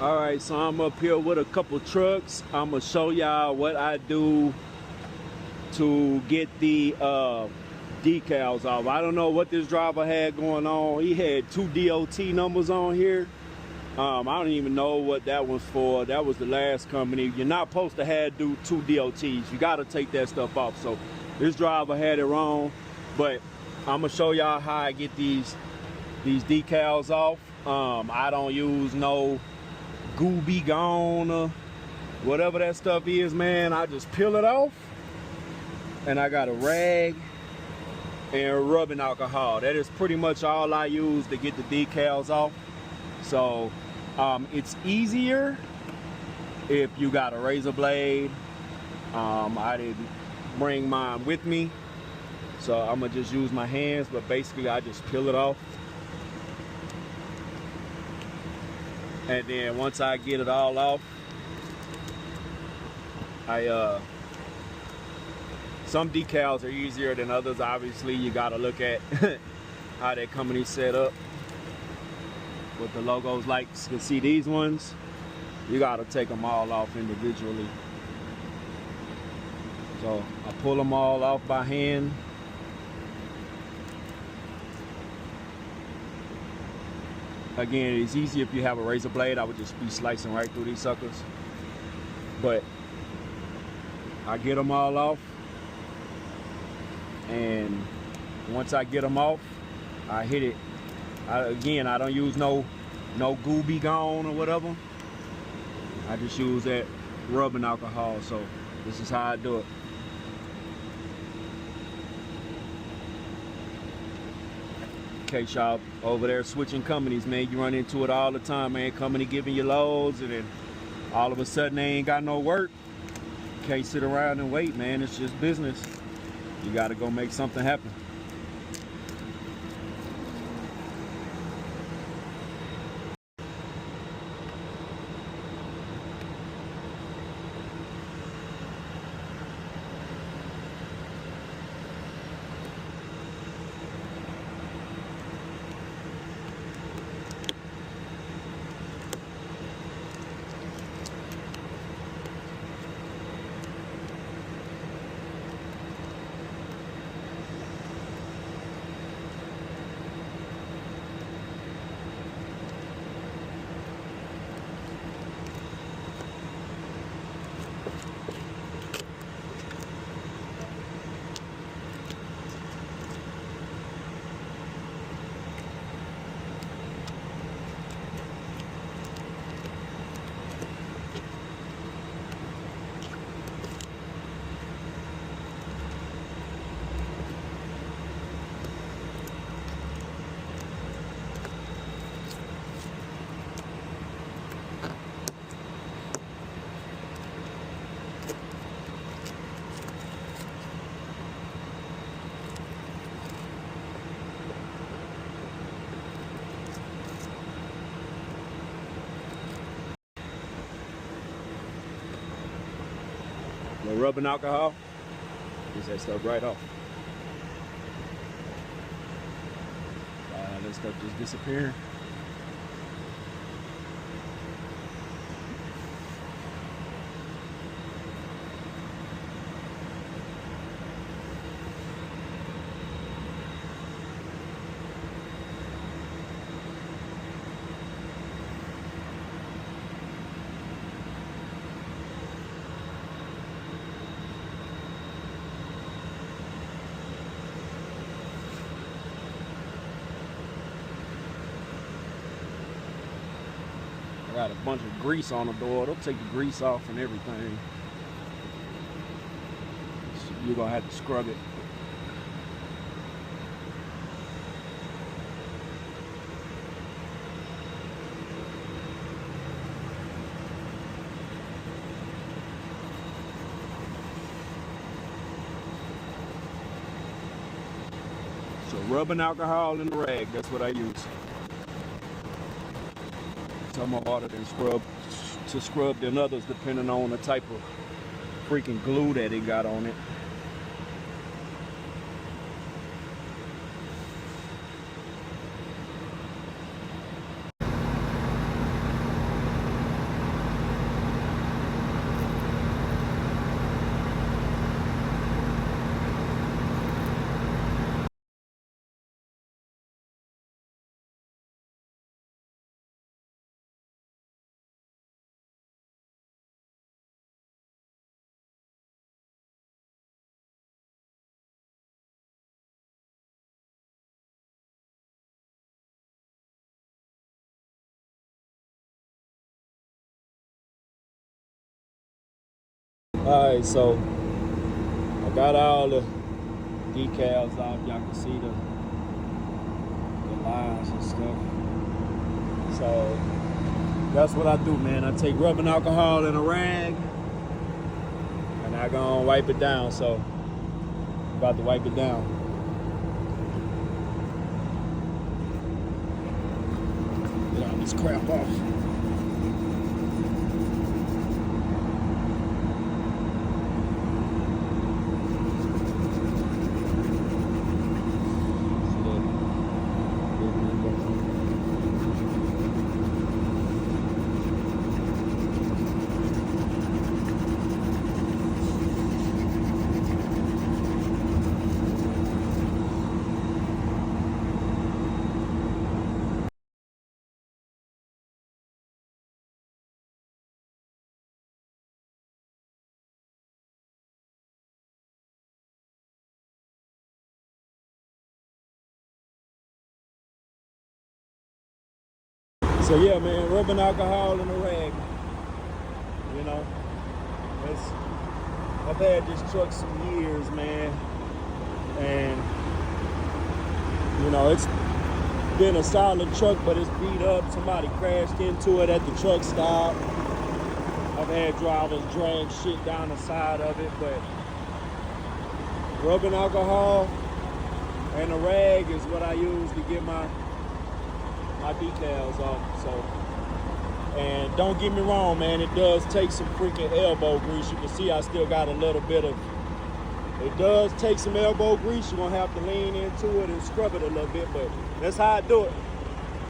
All right, so I'm up here with a couple trucks. I'm gonna show y'all what I do to get the decals off. I don't know what this driver had going on. He had 2 DOT numbers on here. I don't even know what that was for. That was the last company. You're not supposed to have 2 DOTs. You gotta take that stuff off. So this driver had it wrong, but I'm gonna show y'all how I get these decals off. I don't use no Goo Gone or whatever that stuff is, man. I just peel it off, and I got a rag and rubbing alcohol. That is pretty much all I use to get the decals off. So it's easier if you got a razor blade. I didn't bring mine with me, so I'm gonna just use my hands, but basically I just peel it off. And then once I get it all off, some decals are easier than others. Obviously, you gotta look at how that company's set up with the logos. Like you can see these ones, you gotta take them all off individually. So I pull them all off by hand. Again, it's easy if you have a razor blade. I would just be slicing right through these suckers. But I get them all off. And once I get them off, I hit it. Again, I don't use no Goo Gone or whatever. I just use that rubbing alcohol. So this is how I do it. In case y'all over there switching companies, man, you run into it all the time, man. Company giving you loads, and then all of a sudden they ain't got no work. Can't sit around and wait, man. It's just business. You gotta go make something happen. The rubbing alcohol, gets that stuff right off. That stuff just disappearing. I got a bunch of grease on the door. It'll take the grease off and everything. So you're gonna have to scrub it. So rubbing alcohol in the rag, that's what I use. Some are harder than scrub than others, depending on the type of freaking glue that it got on it. All right, so I got all the decals off. Y'all can see the lines and stuff. So that's what I do, man. I take rubbing alcohol in a rag and I go and wipe it down. So I'm about to wipe it down. Get all this crap off. So yeah, man, rubbing alcohol in a rag. You know, I've had this truck some years, man, and you know it's been a solid truck, but it's beat up. Somebody crashed into it at the truck stop. I've had drivers drag shit down the side of it, but rubbing alcohol and a rag is what I use to get my decals off. So, and don't get me wrong, man, it does take some freaking elbow grease. You can see I still got a little bit of, it does take some elbow grease. You're gonna have to lean into it and scrub it a little bit, but that's how I do it.